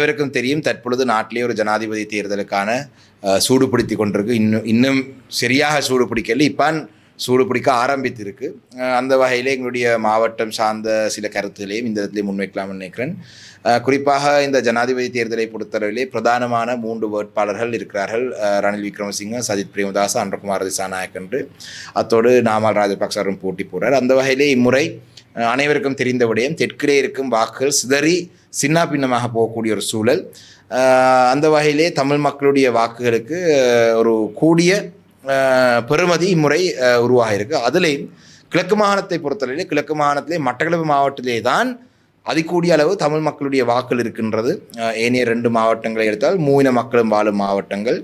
அனைவருக்கும் தெரியும், தற்பொழுது நாட்டிலே ஒரு ஜனாதிபதி தேர்தலுக்கான சூடு பிடித்து கொண்டிருக்கு. இன்னும் சரியாக சூடு பிடிக்கல, இப்பான் சூடு பிடிக்க ஆரம்பித்திருக்கு. அந்த வகையிலே எங்களுடைய மாவட்டம் சார்ந்த சில கருத்துகளையும் இந்த இடத்துல முன்வைக்கலாம்னு நினைக்கிறேன். குறிப்பாக இந்த ஜனாதிபதி தேர்தலை பொறுத்தளவிலே பிரதானமான 3 வேட்பாளர்கள் இருக்கிறார்கள். ரணில் விக்ரமசிங்க, சஜித் பிரேமதாச, அன்றகுமார் திசாநாயக் என்று. அத்தோடு நாமல் ராஜபக்சரும் போட்டி போடுறார். அந்த வகையிலே இம்முறை அனைவருக்கும் தெரிந்த விடயம், தெற்கிலே இருக்கும் வாக்குகள் சிதறி சின்ன பின்னமாக போகக்கூடிய ஒரு சூழல். அந்த வகையிலே தமிழ் மக்களுடைய வாக்குகளுக்கு ஒரு கூடிய பெறுமதி இம்முறை உருவாகியிருக்கு. அதுலேயும் கிழக்கு மாகாணத்தை பொறுத்தவரையிலே, கிழக்கு மாகாணத்திலே மட்டக்களப்பு மாவட்டத்திலே தான் அதிகூடிய அளவு தமிழ் மக்களுடைய வாக்குகள் இருக்கின்றது. ஏனைய 2 மாவட்டங்களை எடுத்தால் மூவின மக்களும் வாழும் மாவட்டங்கள்.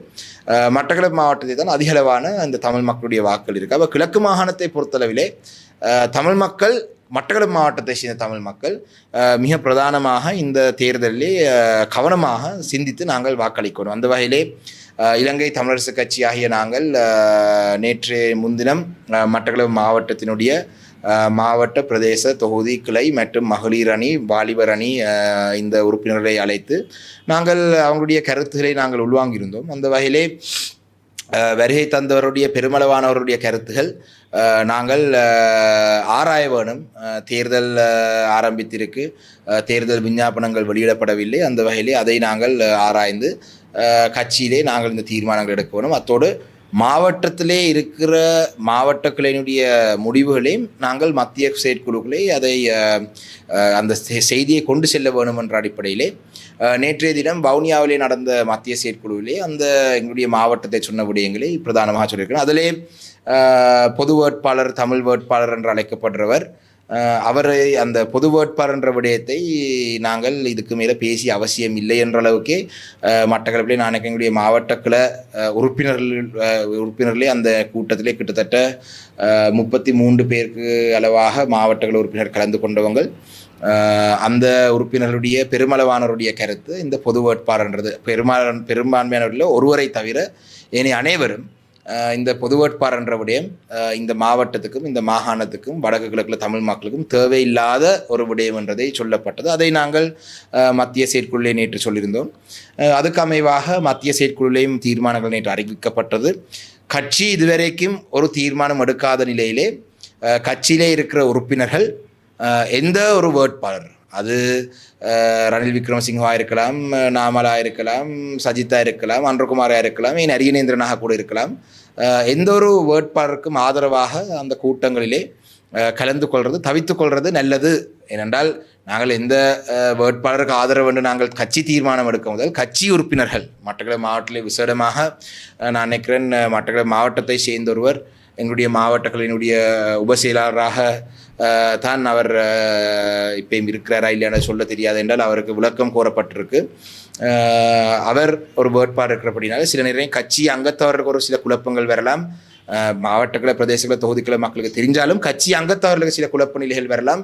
மட்டக்களப்பு மாவட்டத்தில் தான் அதிக அளவான அந்த தமிழ் மக்களுடைய வாக்குகள் இருக்குது. அப்போ கிழக்கு மாகாணத்தை பொறுத்தளவிலே தமிழ் மக்கள், மட்டக்களப்பு மாவட்டத்தை சேர்ந்த தமிழ் மக்கள் மிக பிரதானமாக இந்த தேர்தலிலே கவனமாக சிந்தித்து நாங்கள் வாக்களிக்கணும். அந்த வகையிலே இலங்கை தமிழரசு கட்சி ஆகிய நாங்கள் நேற்று முன்தினம் மட்டக்களப்பு மாவட்டத்தினுடைய மாவட்ட பிரதேச தொகுதி கிளை மற்றும் மகளிர் அணி, வாலிபர் அணி இந்த உறுப்பினர்களை அழைத்து நாங்கள் அவங்களுடைய கருத்துக்களை நாங்கள் உள்வாங்கியிருந்தோம். அந்த வகையிலே வருகை தந்தவருடைய பெருமளவானவருடைய கருத்துகள் நாங்கள் ஆராய வேணும். தேர்தல் ஆரம்பித்திருக்கு, தேர்தல் விஞ்ஞாபனங்கள் வெளியிடப்படவில்லை. அந்த வகையிலே அதை நாங்கள் ஆராய்ந்து கட்சியிலே நாங்கள் இந்த தீர்மானங்கள் எடுக்க வேணும். அத்தோடு மாவட்டத்திலே இருக்கிற மாவட்ட கிளையினுடைய முடிவுகளையும் நாங்கள் மத்திய செயற்குழுக்களை அதை அந்த செய்தியை கொண்டு செல்ல வேணும் என்ற அடிப்படையிலே நேற்றைய தினம் வவுனியாவிலே நடந்த மத்திய செயற்குழுவிலே அந்த எங்களுடைய மாவட்டத்தை சொன்ன விடயங்களை பிரதானமாக சொல்லியிருக்கிறேன். அதிலே பொது வேட்பாளர், தமிழ் வேட்பாளர் என்று அழைக்கப்படுறவர், அவரை அந்த பொது வேட்பாளர் என்ற விடயத்தை நாங்கள் இதுக்கு மேலே பேசி அவசியம் இல்லை என்ற அளவுக்கே மட்டக்களப்பிலே நான் எங்களுடைய மாவட்ட கிளை உறுப்பினர்களே அந்த கூட்டத்திலே கிட்டத்தட்ட 33 பேருக்கு அளவாக மாவட்ட உறுப்பினர் கலந்து கொண்டவங்கள். அந்த உறுப்பினர்களுடைய பெருமளவானவருடைய கருத்து இந்த பொது வேட்பாளர்ன்றது பெரும்பான்மையானவர்களில் ஒருவரை தவிர ஏனைய அனைவரும் இந்த பொது வேட்பாளர் என்ற விடயம் இந்த மாவட்டத்துக்கும் இந்த மாகாணத்துக்கும் வடக்கு கிழக்குல தமிழ் மக்களுக்கும் தேவையில்லாத ஒரு விடயம் என்றதை சொல்லப்பட்டது. அதை நாங்கள் மத்திய செயற்குழுவிலே நேற்று சொல்லியிருந்தோம். அதுக்கு அமைவாக மத்திய செயற்குழுவிலேயும் தீர்மானங்கள் நேற்று அறிவிக்கப்பட்டது. கட்சி இதுவரைக்கும் ஒரு தீர்மானம் எடுக்காத நிலையிலே கட்சியிலே இருக்கிற உறுப்பினர்கள் எந்த ஒரு வேட்பாளர், அது ரணில் விக்ரமசிங்கவாக இருக்கலாம், நாமலாக இருக்கலாம், சஜித்தாக இருக்கலாம், அன்றகுமாராக இருக்கலாம், ஏன் அரியநேந்திரனாக கூட இருக்கலாம், எந்த ஒரு வேட்பாளருக்கும் ஆதரவாக அந்த கூட்டங்களிலே கலந்து கொள்வது, தவித்து கொள்வது நல்லது. ஏனென்றால் நாங்கள் எந்த வேட்பாளருக்கு ஆதரவு என்று நாங்கள் கட்சி தீர்மானம் எடுக்க முதல் கட்சி உறுப்பினர்கள் மட்டக்களப்பு மாவட்டத்திலே விசேடமாக நான் நினைக்கிறேன் மட்டக்களப்பு மாவட்டத்தை சேர்ந்த ஒருவர் எங்களுடைய மாவட்டங்களினுடைய உபசெயலாளராக தான் அவர் இப்பயும் இருக்கிறாரா இல்லைன்னு சொல்ல தெரியாது என்றால் அவருக்கு விளக்கம் கோரப்பட்டிருக்கு. அவர் ஒரு வேட்பாளர் இருக்கிறபடினால சில நேரம் கட்சி அங்கத்தவர்களுக்கு ஒரு சில குழப்பங்கள் வரலாம். மாவட்டங்களை, பிரதேசங்களை, தொகுதிகளை மக்களுக்கு தெரிஞ்சாலும் கட்சி அங்கத்தவர்களுக்கு சில குழப்ப நிலைகள் வரலாம்.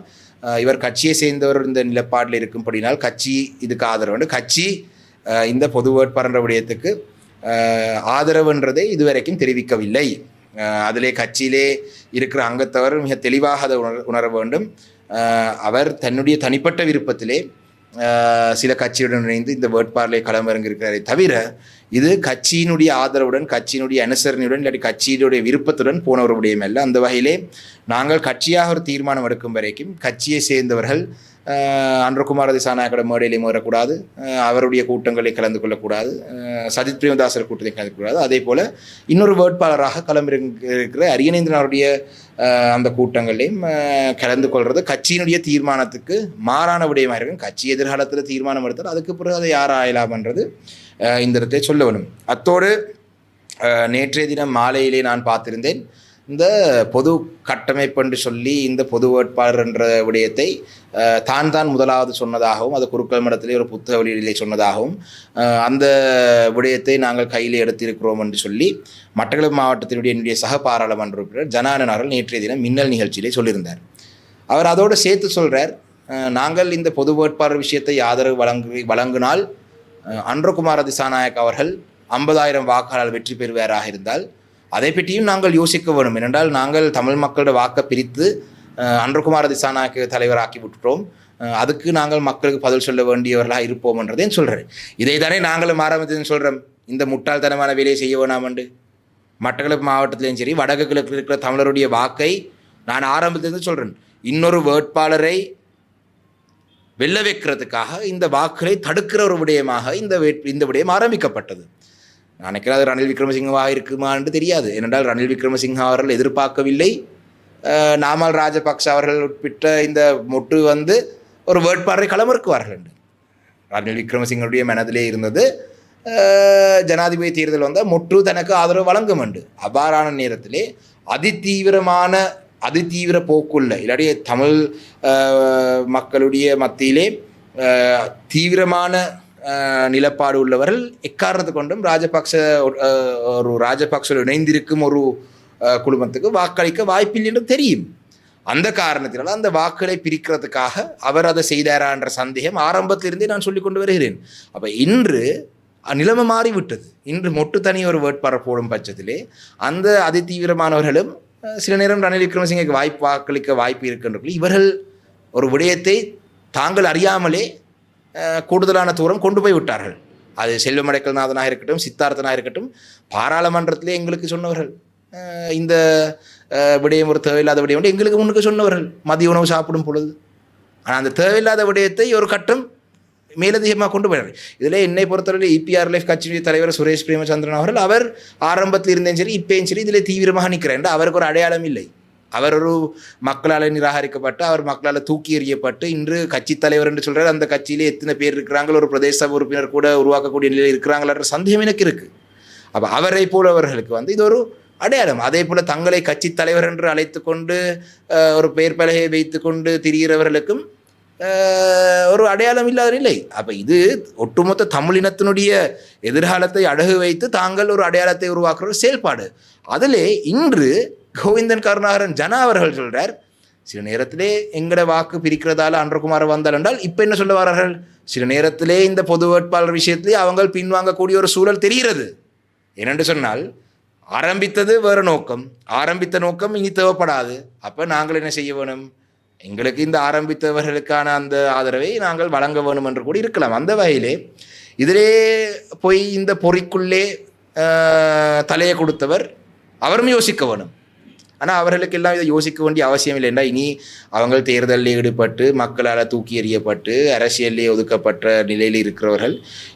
இவர் கட்சியை சேர்ந்தவர் இந்த நிலப்பாட்டில் இருக்கும்படினால் கட்சி இதுக்கு ஆதரவு, கட்சி இந்த பொது வேட்பாளர் விடயத்துக்கு ஆதரவுன்றதை இதுவரைக்கும் தெரிவிக்கவில்லை. அதிலே கட்சியிலே இருக்கிற அங்கத்தவர் மிக தெளிவாக அதை உணர வேண்டும். அவர் தன்னுடைய தனிப்பட்ட விருப்பத்திலே சில கட்சியுடன் இணைந்து இந்த வேட்பாளரை களமிறங்கியிருக்கிறாரே தவிர இது கட்சியினுடைய ஆதரவுடன், கட்சியினுடைய அனுசரணையுடன், இல்லாட்டி கட்சியினுடைய விருப்பத்துடன் போன ஒரு விடயம் அல்ல. அந்த வகையிலே நாங்கள் கட்சியாக ஒரு தீர்மானம் எடுக்கும் வரைக்கும் கட்சியை சேர்ந்தவர்கள் அன்றகுமார் திசாநாயக்கோட மேடையிலையும் வரக்கூடாது, அவருடைய கூட்டங்களில் கலந்து கொள்ளக்கூடாது, சஜித் பிரேமதாசர் கூட்டத்தை கலந்து கொள்ளக்கூடாது. அதே போல் இன்னொரு வேட்பாளராக களமிறங்கியிருக்கிற அரியநேந்திரனுடைய அந்த கூட்டங்களையும் கலந்து கொள்வது கட்சியினுடைய தீர்மானத்துக்கு மாறான விடயமாக இருக்கும். கட்சி எதிர்காலத்தில் தீர்மானம் எடுத்தால் அதுக்கு பிறகு அதை யார் ஆயலாம்ன்றது இந்த இடத்தை சொல்ல வேணும். அத்தோடு நேற்றைய தினம் மாலையிலே நான் பார்த்திருந்தேன், இந்த பொது கட்டமைப்பு என்று சொல்லி இந்த பொது வேட்பாளர் என்ற விடயத்தை தான் முதலாவது சொன்னதாகவும், அது குருக்கள் மடத்திலே ஒரு புத்தக வெளியிலே சொன்னதாகவும், அந்த விடயத்தை நாங்கள் கையில் எடுத்திருக்கிறோம் என்று சொல்லி மட்டக்களப்பு மாவட்டத்தினுடைய என்னுடைய சக பாராளுமன்ற உறுப்பினர் ஜனானன் அவர்கள் நேற்றைய தினம் மின்னல் நிகழ்ச்சியிலே சொல்லியிருந்தார். அவர் அதோடு சேர்த்து சொல்கிறார், நாங்கள் இந்த பொது வேட்பாளர் விஷயத்தை ஆதரவு வழங்கினால் அன்றகுமார திசாநாயக் அவர்கள் 50,000 வாக்குகளால் வெற்றி பெறுவாராக இருந்தால் அதை பற்றியும் நாங்கள் யோசிக்க வேண்டும். ஏனென்றால் நாங்கள் தமிழ் மக்களோட வாக்கை பிரித்து அன்றகுமார திசாநாயக்க தலைவராக்கி விட்டுட்டோம். அதுக்கு நாங்கள் மக்களுக்கு பதில் சொல்ல வேண்டியவர்களாக இருப்போம்ன்றதையும் சொல்கிறேன். இதை தானே நாங்களும் ஆரம்பத்தில் சொல்கிறோம், இந்த முட்டாள்தனமான வேலையை செய்ய வேணாமண்டு. மட்டக்களப்பு மாவட்டத்திலையும் சரி வடக்கு கிழக்கு இருக்கிற தமிழருடைய வாக்கை நான் ஆரம்பத்திலிருந்து சொல்கிறேன், இன்னொரு வேட்பாளரை வெல்ல வைக்கிறதுக்காக இந்த வாக்குகளை தடுக்கிற ஒரு விடயமாக இந்த விடயம் ஆரம்பிக்கப்பட்டது. நான் நினைக்கிறேன் அது ரணில் விக்ரமசிங்கவாக இருக்குமா என்று தெரியாது. ஏனென்றால் ரணில் விக்ரமசிங்க அவர்கள் எதிர்பார்க்கவில்லை நாமல் ராஜபக்ச அவர்கள் உட்பிட்ட இந்த மொட்டு ஒரு வேட்பாளரை களமிறக்குவார்கள் என்று. ரணில் விக்ரமசிங்கனுடைய மனதிலே இருந்தது ஜனாதிபதி தேர்தல் மொட்டு தனக்கு ஆதரவு வழங்கும் என்று. அவ்வாறான நேரத்திலே அதிதீவிர போக்குள்ள இல்லாட்டி தமிழ் மக்களுடைய மத்தியிலே தீவிரமான நிலப்பாடு உள்ளவர்கள் எக்காரணத்தை கொண்டும் ராஜபக்ச இணைந்திருக்கும் ஒரு குழுமத்துக்கு வாக்களிக்க வாய்ப்பில்லை என்று தெரியும். அந்த காரணத்தினால அந்த வாக்குகளை பிரிக்கிறதுக்காக அவர் அதை செய்தாரா என்ற சந்தேகம் ஆரம்பத்திலிருந்தே நான் சொல்லிக் கொண்டு வருகிறேன். அப்போ இன்று நிலைமை மாறிவிட்டது. இன்று மொட்டு தனி ஒரு வேட்பாளர் போடும் பட்சத்திலே அந்த அதிதீவிரமானவர்களும் சில நேரம் ரணில் விக்ரமசிங்கக்கு வாக்களிக்க வாய்ப்பு இருக்கின்ற இவர்கள் ஒரு விடயத்தை தாங்கள் அறியாமலே கூடுதலான தூரம் கொண்டு போய் விட்டார்கள். அது செல்வமடைக்கல்நாதனாக இருக்கட்டும், சித்தார்த்தனாக இருக்கட்டும், பாராளுமன்றத்திலே எங்களுக்கு சொன்னவர்கள் இந்த விடயம் ஒரு தேவையில்லாத விடயம் எங்களுக்கு முன்னுக்கு சொன்னவர்கள் மதிய உணவு சாப்பிடும் பொழுது. ஆனால் அந்த தேவையில்லாத விடயத்தை ஒரு கட்டம் மேலதிகமாக கொண்டு போயிடுறாரு. இதில் என்னை பொறுத்தவரை EPRLF கட்சியுடைய தலைவர் சுரேஷ் பிரேமச்சந்திரன் அவர்கள் அவர் ஆரம்பத்தில் இருந்தேன் சரி இப்பயும் சரி இதில் தீவிரமாக நிற்கிறேன். அவருக்கு ஒரு அடையாளம் இல்லை. அவர் ஒரு மக்களால் நிராகரிக்கப்பட்டு அவர் மக்களால் தூக்கி எறியப்பட்டு இன்று கட்சி தலைவர் என்று சொல்கிறார். அந்த கட்சியிலே எத்தனை பேர் இருக்கிறாங்க, ஒரு பிரதேச சபை உறுப்பினர் கூட உருவாக்கக்கூடிய நிலையில் இருக்கிறாங்களன்ற சந்தேகம் எனக்கு இருக்குது. அப்போ அவரை போலவர்களுக்கு இது ஒரு அடையாளம். அதே போல் தங்களை கட்சி தலைவர் என்று அழைத்து கொண்டு ஒரு பெயர் பலகையை வைத்து கொண்டு திரிகிறவர்களுக்கும் ஒரு அடையாளம் இல்லாத நிலை. அப்போ இது ஒட்டுமொத்த தமிழினத்தினுடைய எதிர்காலத்தை அடகு வைத்து தாங்கள் ஒரு அடையாளத்தை உருவாக்குற செயல்பாடு. அதிலே இன்று கோவிந்தன் கருணாகரன் ஜனா அவர்கள் சொல்கிறார், சில நேரத்திலே எங்கட வாக்கு பிரிக்கிறதால அன்றகுமார் வந்தால் என்றால் இப்போ என்ன சொல்ல வரார்கள், சில நேரத்திலே இந்த பொது வேட்பாளர் விஷயத்திலே அவங்க பின்வாங்கக்கூடிய ஒரு சூழல் தெரிகிறது. ஏனென்று சொன்னால் ஆரம்பித்தது வேறு நோக்கம், ஆரம்பித்த நோக்கம் இனி தேவைப்படாது. அப்போ நாங்கள் என்ன செய்ய வேணும், எங்களுக்கு இந்த ஆரம்பித்தவர்களுக்கான அந்த ஆதரவை நாங்கள் வழங்க வேணும் என்று கூட இருக்கலாம். அந்த வகையிலே இதிலே போய் இந்த பொறிக்குள்ளே தலையை கொடுத்தவர் அவரும் யோசிக்க வேணும். ஆனால் அவர்களுக்கு எல்லாம் இதை யோசிக்க வேண்டிய அவசியம் இல்லை. என்றால் இனி அவங்க தேர்தலில் ஈடுபட்டு மக்களால் தூக்கி எறியப்பட்டு அரசியலே ஒதுக்கப்பட்ட நிலையில் இருக்கிறவர்கள்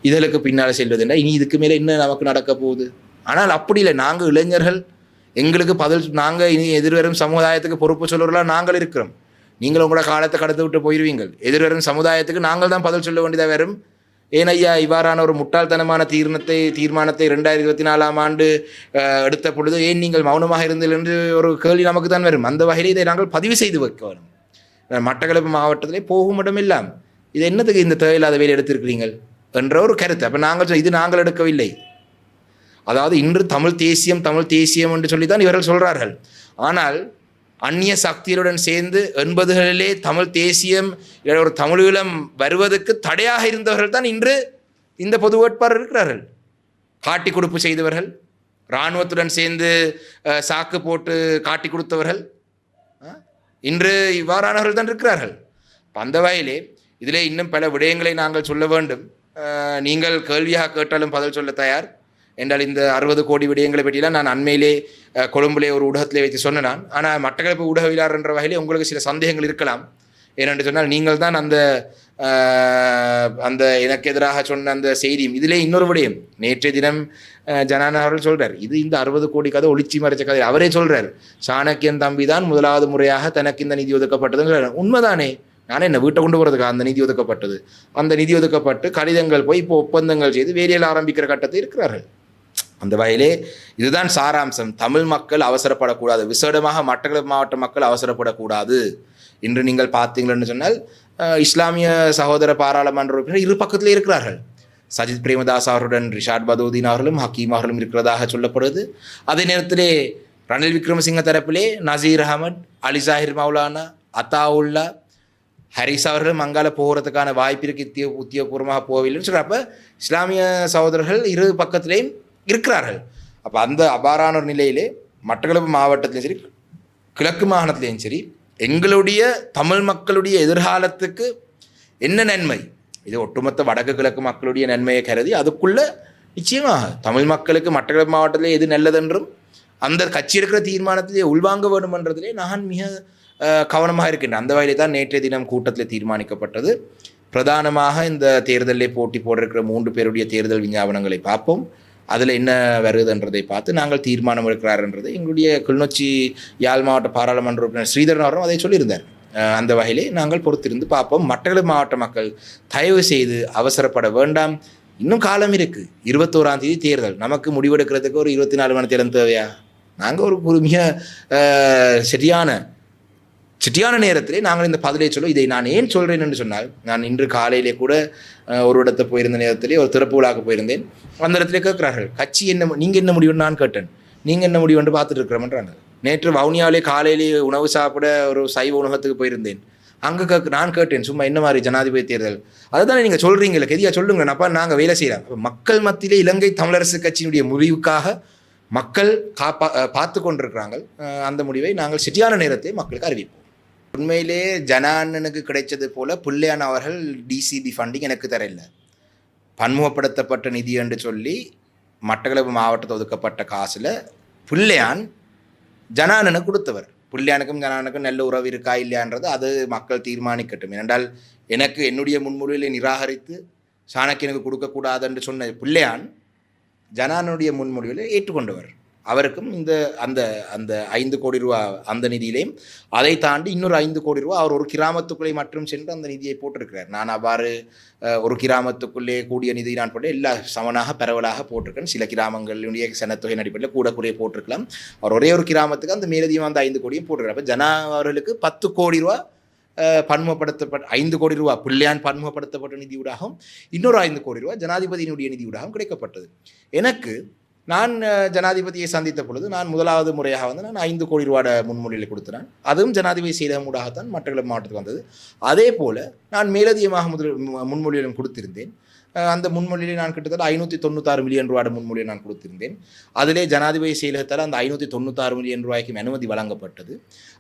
இதற்கு பின்னால் செல்வது என்றால் இனி இதுக்கு மேலே என்ன நமக்கு நடக்க போகுது. ஆனால் அப்படி இல்லை, நாங்கள் இளைஞர்கள் எங்களுக்கு பதில், நாங்கள் இனி எதிர்வரும் சமுதாயத்துக்கு பொறுப்பு சொல்லுறவர்களாக நாங்கள் இருக்கிறோம். நீங்கள் உங்களோட காலத்தை கடந்து விட்டு போயிடுவீங்கள். எதிர்வரும் சமுதாயத்துக்கு நாங்கள் தான் பதில் சொல்ல வேண்டியதாக வரும். ஏனையா இவ்வாறான ஒரு முட்டாள்தனமான தீர்மானத்தை 2024ஆம் ஆண்டு எடுத்த பொழுது ஏன் நீங்கள் மௌனமாக இருந்தீர்கள் என்று ஒரு கேள்வி நமக்கு தான் வரும். அந்த வகையில் இதை நாங்கள் பதிவு செய்து வைக்க வேணும். மட்டக்களப்பு மாவட்டத்திலே போகும் இடமெல்லாம் இது என்னத்துக்கு இந்த தேவையில்லாத வேலை எடுத்திருக்கிறீங்கள் என்ற ஒரு கருத்து. அப்போ நாங்கள் இது நாங்கள் எடுக்கவில்லை. அதாவது இன்று தமிழ் தேசியம் என்று சொல்லி தான் இவர்கள் சொல்கிறார்கள். ஆனால் அந்நிய சக்திகளுடன் சேர்ந்து 80களிலே தமிழ் தேசியம் ஒரு தமிழீழம் வருவதற்கு தடையாக இருந்தவர்கள் தான் இன்று இந்த பொது வேட்பாளர் இருக்கிறார்கள். காட்டி கொடுப்பு செய்தவர்கள், இராணுவத்துடன் சேர்ந்து சாக்கு போட்டு காட்டி கொடுத்தவர்கள் இன்று இவ்வாறானவர்கள் தான் இருக்கிறார்கள். அந்த வகையிலே இதிலே இன்னும் பல விடயங்களை நாங்கள் சொல்ல வேண்டும். நீங்கள் கேள்வியாக கேட்டாலும் பதில் சொல்ல தயார். என்றால் இந்த 60 கோடி விடயங்களை பற்றியெல்லாம் நான் அண்மையிலே கொழும்புலே ஒரு ஊடகத்திலே வைத்து சொன்னேன். ஆனால் மட்டக்களப்பு ஊடகவியலாளர் என்ற வகையிலே உங்களுக்கு சில சந்தேகங்கள் இருக்கலாம். ஏனென்று சொன்னால் நீங்கள் தான் அந்த எனக்கு எதிராக சொன்ன அந்த செய்தியும் இதிலே இன்னொரு விடயம். நேற்றைய தினம் ஜனான அவர்கள் சொல்கிறார், இது இந்த 60 கோடி கதை ஒளிச்சி மறைச்ச கதை. அவரே சொல்கிறார், சாணக்கியன் தம்பி தான் முதலாவது முறையாக தனக்கு இந்த நிதி ஒதுக்கப்பட்டதுன்னு. உண்மைதானே, நானே என்ன வீட்டை கொண்டு போகிறதுக்கு அந்த நிதி ஒதுக்கப்பட்டது. அந்த நிதி ஒதுக்கப்பட்டு கடிதங்கள் போய் இப்போ ஒப்பந்தங்கள் செய்து வேலையில் ஆரம்பிக்கிற கட்டத்தை இருக்கிறார்கள். அந்த வகையிலே இதுதான் சாராம்சம். தமிழ் மக்கள் அவசரப்படக்கூடாது, விசேடமாக மட்டக்களப்பு மாவட்ட மக்கள் அவசரப்படக்கூடாது. இன்று நீங்கள் பார்த்தீங்களன்னு சொன்னால் இஸ்லாமிய சகோதர பாராளுமன்ற உறுப்பினர் இரு பக்கத்திலே இருக்கிறார்கள். சஜித் பிரேமதாஸ் அவர்களுடன் ரிஷாட் பதூதீன் அவர்களும் ஹக்கீம் அவர்களும் இருக்கிறதாக சொல்லப்படுது. அதே நேரத்திலே ரணில் விக்ரமசிங்க தரப்பிலே நசீர் அகமட், அலி சாஹிர் மௌலானா, அத்தாவுல்லா, ஹரிஸ் அவர்கள் மங்கால போகிறதுக்கான வாய்ப்பு இருக்கு, உத்தியோகபூர்வமாக போகவில்லைன்னு சொல்கிறப்ப இஸ்லாமிய சகோதரர்கள் இரு பக்கத்திலேயும் இருக்கிறார்கள். அப்போ அந்த அபாரான ஒரு நிலையிலே மட்டக்களப்பு மாவட்டத்திலையும் சரி, கிழக்கு மாகாணத்திலையும் சரி, எங்களுடைய தமிழ் மக்களுடைய எதிர்காலத்துக்கு என்ன நன்மை? இது ஒட்டுமொத்த வடக்கு கிழக்கு மக்களுடைய நன்மையை கருதி அதுக்குள்ள நிச்சயமாக தமிழ் மக்களுக்கு மட்டக்களப்பு மாவட்டத்திலே எது நல்லதென்றும் அந்த கட்சி இருக்கிற தீர்மானத்திலே உள்வாங்க வேண்டுமென்றதிலே நான் மிக கவனமாக இருக்கின்றேன். அந்த வகையிலே தான் நேற்றைய தினம் கூட்டத்தில் தீர்மானிக்கப்பட்டது. பிரதானமாக இந்த தேர்தலில் போட்டி போட்டிருக்கிற 3 பேருடைய தேர்தல் விஞ்ஞாபனங்களை பார்ப்போம். அதில் என்ன வருதுன்றதை பார்த்து நாங்கள் தீர்மானம் எடுக்கிறார்ன்றது எங்களுடைய கிளிநொச்சி யாழ் மாவட்ட பாராளுமன்ற உறுப்பினர் ஸ்ரீதரன் அவரும் அதை சொல்லியிருந்தார். அந்த வகையிலே நாங்கள் பொறுத்திருந்து பார்ப்போம். மட்டக்களப்பு மாவட்ட மக்கள் தயவு செய்து அவசரப்பட வேண்டாம். இன்னும் காலம் இருக்குது. 21ஆம் தேதி தேர்தல். நமக்கு முடிவெடுக்கிறதுக்கு ஒரு 24 மணி நேரம் தேவையா? நாங்கள் ஒரு மிக சரியான நேரத்திலே நாங்கள் இந்த பதிலை சொல்லுவோம். இதை நான் ஏன் சொல்கிறேன் என்று சொன்னால், நான் இன்று காலையிலே கூட ஒரு இடத்தை போயிருந்த நேரத்திலே ஒரு திறப்பு விழாக்கு போயிருந்தேன். அந்த இடத்துல கேட்குறார்கள், கட்சி என்ன, நீங்கள் என்ன முடிவுன்னு நான் கேட்டேன். நீங்கள் என்ன முடிவுன்னு பார்த்துட்டு இருக்கிறோம்ன்றாங்க. நேற்று வவுனியாவிலே காலையிலே உணவு சாப்பிட ஒரு சைவ உணவகத்துக்கு போயிருந்தேன். அங்கே நான் கேட்டேன், சும்மா என்ன மாதிரி ஜனாதிபதி தேர்தல் அதுதானே நீங்கள் சொல்கிறீங்களே, கெதியா சொல்லுங்க, அப்பா நாங்கள் வேலை செய்கிறோம். மக்கள் மத்தியிலே இலங்கை தமிழரசு கட்சியினுடைய முடிவுக்காக மக்கள் பார்த்து கொண்டிருக்கிறாங்க. அந்த முடிவை நாங்கள் சரியான நேரத்தை மக்களுக்கு அறிவிப்போம். உண்மையிலே ஜனானனுக்கு கிடைச்சது போல புள்ளையான் அவர்கள் டிசிபி ஃபண்டிங் எனக்கு தரல. பன்முகப்படுத்தப்பட்ட நிதி என்று சொல்லி மட்டக்களப்பு மாவட்டத்தில் ஒதுக்கப்பட்ட காசில் புள்ளையான் ஜனானனுக்கு கொடுத்தவர். புள்ளையானுக்கும் ஜனானுக்கும் நல்ல உறவு இருக்கா இல்லையான்றது அது மக்கள் தீர்மானிக்கட்டும். ஏனென்றால் எனக்கு என்னுடைய முன்மொழிகளை நிராகரித்து சாணக்கியனுக்கு கொடுக்கக்கூடாது என்று சொன்ன புள்ளையான் ஜனானுடைய முன்மொழிகளை ஏற்றுக்கொண்டவர். அவருக்கும் அந்த அந்த 5 கோடி ரூபா அந்த நிதியிலையும் அதை தாண்டி இன்னொரு 5 கோடி ரூபா அவர் ஒரு கிராமத்துக்குள்ளே மட்டும் சென்று அந்த நிதியை போட்டிருக்கிறார். நான் அவ்வாறு ஒரு கிராமத்துக்குள்ளே கூடிய நிதி நான் போட்டு எல்லா சமனாக பரவலாக போட்டிருக்கேன். சில கிராமங்களுடைய சனத்தொகையின் அடிப்படையில் கூட குறைய போட்டிருக்கலாம். அவர் ஒரே ஒரு கிராமத்துக்கு அந்த மேலதிகம் அந்த 5 கோடியும் போட்டிருக்கார். அப்போ ஜனா அவர்களுக்கு 10 கோடி ரூபா பன்முகப்படுத்தப்பட்ட 5 கோடி ரூபா புள்ளையான் பன்முகப்படுத்தப்பட்ட நிதியூடாகவும் இன்னொரு 5 கோடி ரூபா ஜனாதிபதியினுடைய நிதியூடாகவும் கிடைக்கப்பட்டது. எனக்கு நான் ஜனாதிபதியை சந்தித்த பொழுது நான் முதலாவது முறையாக நான் 5 கோடி ரூபாய் முன்மொழியில் கொடுத்தேன். அதுவும் ஜனாதிபதி செயலகமூடாகத்தான் மட்டக்களப்பு மாவட்டத்துக்கு வந்தது. அதே போல் நான் மேலதிகமாக முன்மொழியிலும் கொடுத்திருந்தேன். அந்த முன்மொழியை நான் கிட்டத்தட்ட 596 மில்லியன் ரூபாய் முன்மொழியை நான் கொடுத்திருந்தேன். அதிலே ஜனாதிபதி செயலகத்தால் அந்த 596 மில்லியன் ரூபாய்க்கு அனுமதி வழங்கப்பட்டது.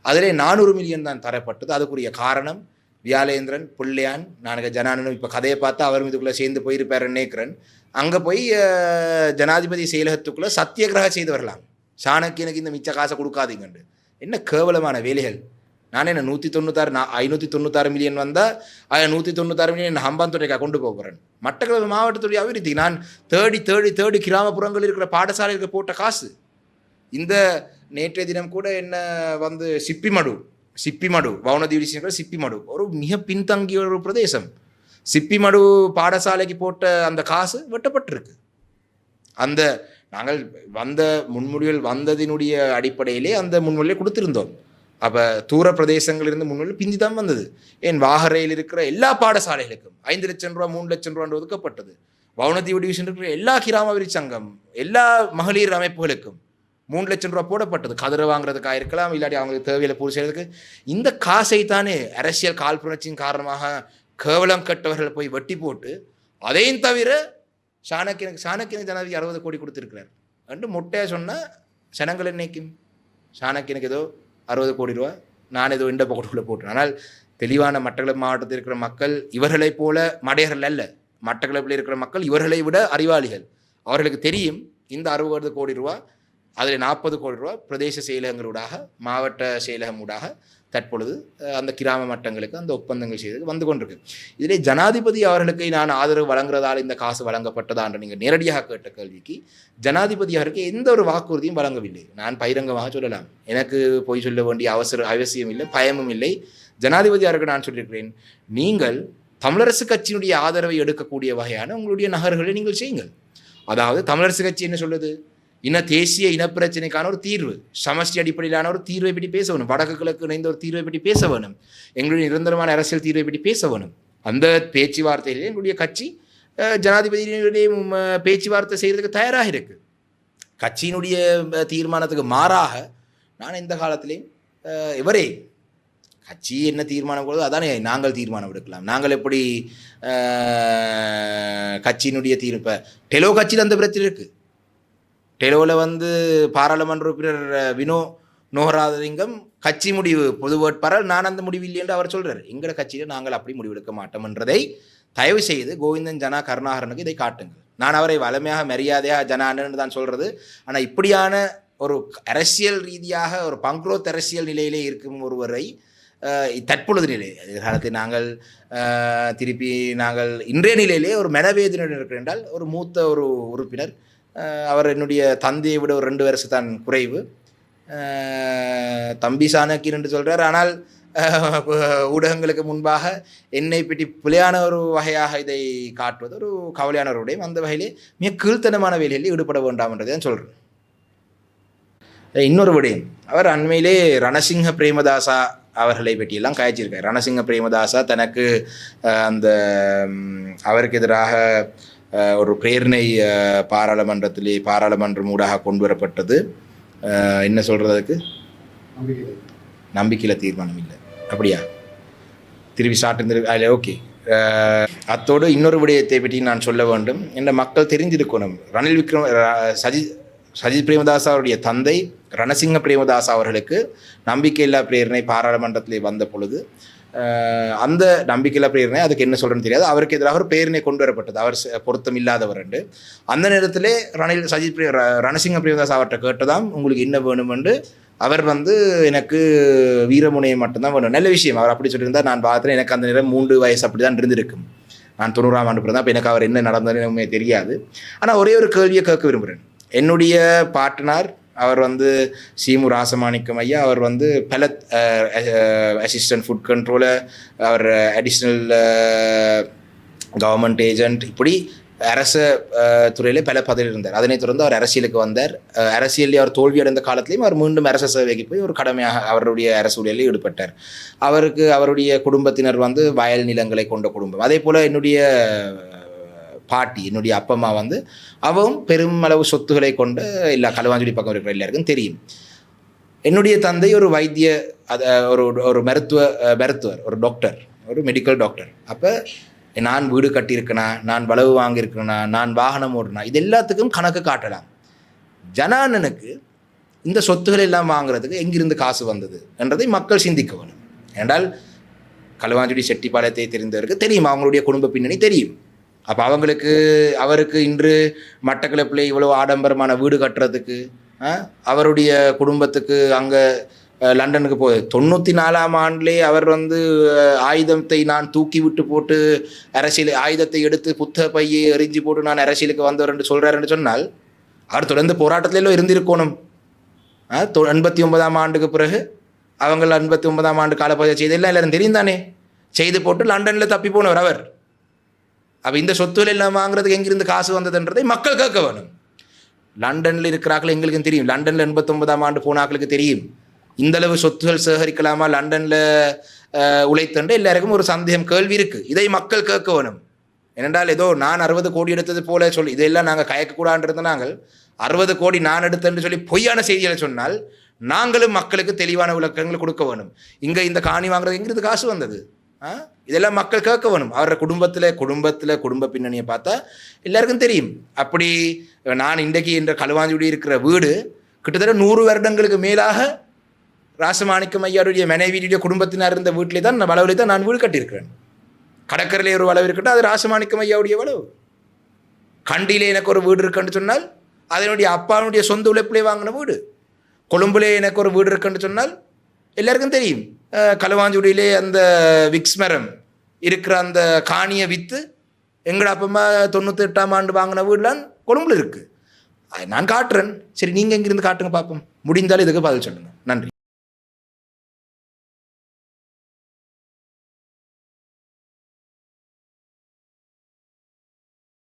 அதிலே 400 மில்லியன் தான் தரப்பட்டது. அதுக்குரிய காரணம் வியாலேந்திரன், புள்ளையான், நான் ஜனானனும் இப்போ கதையை பார்த்தா அவரும் இதுக்குள்ளே சேர்ந்து போயிருப்பாருன்னு நினைக்கிறேன். அங்கே போய் ஜனாதிபதி செயலகத்துக்குள்ளே சத்தியகிரக செய்து வரலாம். சாணக்கியனுக்கு இந்த மிச்ச காசை கொடுக்காதீங்கண்டு. என்ன கேவலமான வேலைகள். நான் என்ன 596 மில்லியன் வந்தால் 196 மில்லியன் ஹம்பாந்தோட்டைக்காக கொண்டு போகிறேன். மட்டக்களப்பு மாவட்டத்துடைய அபிவிருத்தி நான் தேடி கிராமப்புறங்கள் இருக்கிற பாடசாலைகளுக்கு போட்ட காசு. இந்த நேற்றைய தினம் கூட என்ன சிப்பிமடு வவுனதீவு சிப்பிமடு ஒரு மிக பின்தங்கிய ஒரு பிரதேசம். சிப்பிமடு பாடசாலைக்கு போட்ட அந்த காசு வெட்டப்பட்டிருக்கு. அந்த நாங்கள் முன்மொழிகள் வந்ததினுடைய அடிப்படையிலே அந்த முன்மொழியை கொடுத்திருந்தோம். அப்போ தூர பிரதேசங்களிலிருந்து முன்மொழி பிந்தி தான் வந்தது. ஏன் வாகரையில் இருக்கிற எல்லா பாடசாலைகளுக்கும் 5 லட்சம் ரூபா 3 லட்சம் ரூபா ஒதுக்கப்பட்டது. வவுனதீவு டிவிஷன் இருக்கிற எல்லா கிராமவிரி சங்கம் எல்லா மகளிர் அமைப்புகளுக்கும் 3 லட்சம் ரூபா போடப்பட்டது. கதிரை வாங்குறதுக்காக இருக்கலாம், இல்லாட்டி அவங்களுக்கு தேவையில்லை பூர்த்தி செய்யறதுக்கு. இந்த காசை தானே அரசியல் காழ்ப்புணர்ச்சியின் காரணமாக கேவலம் கட்டவர்கள் போய் வட்டி போட்டு அதையும் தவிர சாணக்கியனுக்கு ஜனாதிபதி 60 கோடி கொடுத்துருக்கிறார் என்று மொட்டையாக சொன்னால் சனங்கள் என்னைக்கும் சாணக்கியனுக்கு ஏதோ 60 கோடி ரூபா நான் ஏதோ இந்த பக்கத்துக்குள்ளே போட்டேன். ஆனால் தெளிவான மட்டக்களப்பு மாவட்டத்தில் இருக்கிற மக்கள் இவர்களைப் போல மடையர்கள் அல்ல. மட்டக்களப்பில் இருக்கிற மக்கள் இவர்களை விட அறிவாளிகள். அவர்களுக்கு தெரியும் இந்த 60 கோடி ரூபா அதில் 40 கோடி ரூபா பிரதேச செயலகங்களூடாக மாவட்ட செயலகமூடாக தற்பொழுது அந்த கிராம மட்டங்களுக்கு அந்த ஒப்பந்தங்கள் செய்து வந்து கொண்டிருக்கு. இதிலே ஜனாதிபதி அவர்களுக்கு நான் ஆதரவு வழங்குறதால் இந்த காசு வழங்கப்பட்டதா என்று நீங்கள் நேரடியாக கேட்ட கேள்விக்கு ஜனாதிபதி அவருக்கு எந்த ஒரு வாக்குறுதியும் வழங்கவில்லை. நான் பகிரங்கமாக சொல்லலாம். எனக்கு போய் சொல்ல வேண்டிய அவசியம் இல்லை, பயமும் இல்லை. ஜனாதிபதி அவருக்கு நான் சொல்லியிருக்கிறேன், நீங்கள் தமிழரசு கட்சியினுடைய ஆதரவை எடுக்கக்கூடிய வகையான உங்களுடைய நகர்களை நீங்கள் செய்யுங்கள். அதாவது தமிழரசு கட்சி என்ன சொல்லுது, தேசிய இனப்பிரச்சனைக்கான ஒரு தீர்வு, சமஷ்டி அடிப்படையிலான ஒரு தீர்வை பற்றி பேச வேணும், வடக்கு கிழக்கு இணைந்த ஒரு தீர்வை பற்றி பேச வேணும், எங்களுடைய நிரந்தரமான அரசியல் தீர்வை பற்றி பேச வேணும். அந்த பேச்சுவார்த்தையிலே எங்களுடைய கட்சி ஜனாதிபதியினுடைய பேச்சுவார்த்தை செய்கிறதுக்கு தயாராக இருக்குது. கட்சியினுடைய தீர்மானத்துக்கு மாறாக நான் இந்த காலத்திலேயும் இவரே கட்சி என்ன தீர்மானம் கொடுத்தோ அதானே நாங்கள் தீர்மானம் எடுக்கலாம். நாங்கள் எப்படி கட்சியினுடைய இப்போ டெலோ கட்சியில் அந்த பிரச்சனை இருக்குது. டெலோவில் பாராளுமன்ற உறுப்பினர் வினோ நோகராஜலிங்கம் கட்சி முடிவு பொது வேட்பாளர், நான் அந்த முடிவு இல்லை என்று அவர் சொல்கிறார். எங்களோட கட்சியில் நாங்கள் அப்படி முடிவெடுக்க மாட்டோம் என்றதை தயவு செய்து கோவிந்தன் ஜனா கருணாகரனுக்கு இதை காட்டுங்கள். நான் அவரை வலிமையாக மரியாதையாக ஜனான்னு தான் சொல்கிறது. ஆனால் இப்படியான ஒரு அரசியல் ரீதியாக ஒரு பங்க்ரோத் அரசியல் நிலையிலே இருக்கும் ஒருவரை தற்பொழுது நிலை எதிர்காலத்தில் நாங்கள் திருப்பி நாங்கள் இன்றைய நிலையிலே ஒரு மனவேதனையுடன் இருக்கிற என்றால் ஒரு மூத்த ஒரு உறுப்பினர், அவர் என்னுடைய தந்தையை விட ஒரு 2 வருஷம் தான் குறைவு, தம்பி சாணக்கியன் என்று சொல்கிறார். ஆனால் ஊடகங்களுக்கு முன்பாக என்னை பற்றி பிழையான ஒரு வகையாக இதை காட்டுவது ஒரு கவலையான ஒரு விடயம். அந்த வகையிலே மிக கீழ்த்தனமான வேலையில் ஈடுபட வேண்டாம் என்றதை தான் சொல்கிறேன். இன்னொரு விடயம், அவர் அண்மையிலே ரணசிங்க பிரேமதாசா அவர்களை பற்றியெல்லாம் காய்ச்சிருக்கார். ரணசிங்க பிரேமதாசா தனக்கு அந்த அவருக்கு எதிராக ஒரு பிரேரணை பாராளுமன்றம் ஊடாக கொண்டு வரப்பட்டது. என்ன சொல்கிறது, அதுக்கு நம்பிக்கையில் தீர்மானம் இல்லை அப்படியா, திருப்பி சாட்டு அதில் ஓகே. அத்தோடு இன்னொரு விடயத்தை பற்றி நான் சொல்ல வேண்டும். என்ற மக்கள் தெரிஞ்சிருக்கணும், ரணில் விக்ரம் சஜித் பிரேமதாஸ் அவருடைய தந்தை ரணசிங்க பிரேமதாஸ் அவர்களுக்கு நம்பிக்கையில்லா பிரேரணை பாராளுமன்றத்திலே வந்த பொழுது அந்த நம்பிக்கையில்லா பிரேரணை அதுக்கு என்ன சொல்கிறேன்னு தெரியாது, அவருக்கு எதிராக ஒரு பிரேரணை கொண்டு வரப்பட்டது, அவர் பொருத்தம் இல்லாதவர் என்று. அந்த நேரத்திலே ரணசிங்க பிரேமதாஸ் அவர்கிட்ட கேட்டதாம், உங்களுக்கு என்ன வேணும் என்று. அவர் எனக்கு வீரமுனையை மட்டும்தான் வேணும். நல்ல விஷயம், அவர் அப்படி சொல்லியிருந்தால் நான் பார்த்தேன். எனக்கு அந்த நேரம் 3 வயசு அப்படி தான் இருந்திருக்கும். நான் 90ஆம் ஆண்டு பிறந்தேன். அப்போ எனக்கு அவர் என்ன நடந்ததுன்னு தெரியாது. ஆனால் ஒரே ஒரு கேள்வியை கேட்க விரும்புகிறேன். என்னுடைய பார்ட்னர் அவர் சீமு ராசமாணிக்கம் ஐயா, அவர் பெலத் அசிஸ்டன்ட் ஃபுட் கண்ட்ரோலர், அவர் அடிஷ்னல் கவர்மெண்ட் ஏஜென்ட், இப்படி அரச துறையிலே பல பதவியில் இருந்தார். அதனைத் தொடர்ந்து அவர் அரசியலுக்கு வந்தார். அரசியலில் அவர் தோல்வியடைந்த காலத்திலையும் அவர் மீண்டும் அரச சேவைக்கு போய் ஒரு கடமையாக அவருடைய அரசு ஊழியரில் ஈடுபட்டார். அவருக்கு அவருடைய குடும்பத்தினர் வயல் நிலங்களை கொண்ட குடும்பம். அதே போல் என்னுடைய பாட்டி, என்னுடைய அப்பம்மா அவவும் பெருமளவு சொத்துக்களை கொண்ட எல்லா களுவாஞ்சுடி பக்கம் இருக்கிற எல்லாருக்கும் தெரியும். என்னுடைய தந்தை ஒரு வைத்திய ஒரு மருத்துவர், ஒரு டாக்டர், ஒரு மெடிக்கல் டாக்டர். அப்போ நான் வீடு கட்டியிருக்கேனா, நான் வளவு வாங்கியிருக்கிறேனா, நான் வாகனம் ஓடுனா, இது எல்லாத்துக்கும் கணக்கு காட்டலாம். ஜனானனுக்கு இந்த சொத்துக்கள் எல்லாம் வாங்குறதுக்கு எங்கிருந்து காசு வந்தது என்றதை மக்கள் சிந்திக்க வேணும். என்றால் களுவாஞ்சுடி செட்டிப்பாளையத்தை தெரிந்தவருக்கு தெரியும், அவங்களுடைய குடும்ப பின்னணி தெரியும். அப்போ அவருக்கு இன்று மட்டக்களப்பில் இவ்வளோ ஆடம்பரமான வீடு கட்டுறதுக்கு, அவருடைய குடும்பத்துக்கு அங்கே லண்டனுக்கு 94ஆம் ஆண்டிலே அவர் ஆயுதத்தை நான் தூக்கி விட்டு போட்டு ஆயுதத்தை எடுத்து புத்தக பையை எறிஞ்சி போட்டு நான் அரசியலுக்கு வந்தவர் என்று சொல்கிறாருன்னு சொன்னால், அவர் தொடர்ந்து போராட்டத்திலோ இருந்திருக்கணும். 89ஆம் ஆண்டுக்கு பிறகு அவங்க 89ஆம் ஆண்டு காலப்பகுதியை செய்தெல்லாம் எல்லாரும் தெரியும் தானே, செய்து போட்டு லண்டனில் தப்பி போனவர் அவர். அப்போ இந்த சொத்துக்கள் எல்லாம் வாங்குறதுக்கு எங்கிருந்து காசு வந்ததுன்றதை மக்கள் கேட்க வேணும். லண்டனில் இருக்கிறார்கள் எங்களுக்கும் தெரியும், லண்டனில் 89ஆம் ஆண்டு போனாக்களுக்கு தெரியும். இந்தளவு சொத்துகள் சேகரிக்கலாமா லண்டனில் உழைத்தண்டு எல்லாருக்கும் ஒரு சந்தேகம், கேள்வி இருக்குது. இதை மக்கள் கேட்க வேணும். ஏனென்றால் ஏதோ நான் 60 கோடி எடுத்தது போல சொல்லி இதெல்லாம் நாங்கள் கயக்கக்கூடாதுன்றது, நாங்கள் 60 கோடி நான் எடுத்தேன்னு சொல்லி பொய்யான செய்திகளை சொன்னால் நாங்களும் மக்களுக்கு தெளிவான விளக்கங்கள் கொடுக்க வேணும். இங்கே இந்த காணி வாங்குறது எங்கிருந்து காசு வந்தது, இதெல்லாம் மக்கள் கேட்க வேணும். அவரோட குடும்ப பின்னணியை பார்த்தா எல்லாருக்கும் தெரியும். அப்படி நான் இன்றைக்கு என்ற களுவாஞ்சுடி இருக்கிற வீடு கிட்டத்தட்ட 100 வருடங்களுக்கு மேலாக ராசமாணிக்கம் ஐயாருடைய மனைவியுடைய குடும்பத்தினர் இருந்த வீட்டிலே தான் வளவிலே தான் நான் வீடு கட்டியிருக்கிறேன். கடற்கரையிலே ஒரு வளவு இருக்கட்டும், அது ராசமாணிக்கம் ஐயாவுடைய வளவு. கண்டியிலே எனக்கு ஒரு வீடு இருக்குன்னு சொன்னால் அதனுடைய அப்பாவுடைய சொந்த உழைப்பிலே வாங்கின வீடு. கொழும்புலே எனக்கு ஒரு வீடு இருக்குன்னு சொன்னால் எல்லாருக்கும் தெரியும். களுவாஞ்சுடியிலே அந்த விக்ஸ் மரம் இருக்கிற அந்த காணியை விற்று எங்கட அப்பமா 98ஆம் ஆண்டு வாங்கின வீடுலாம் கொழும்புல இருக்குது. நான் காட்டுறேன். சரி, நீங்கள் எங்கிருந்து காட்டுங்க பார்ப்போம். முடிந்தாலும் இதுக்கு பதில் சொல்லுங்கள். நன்றி.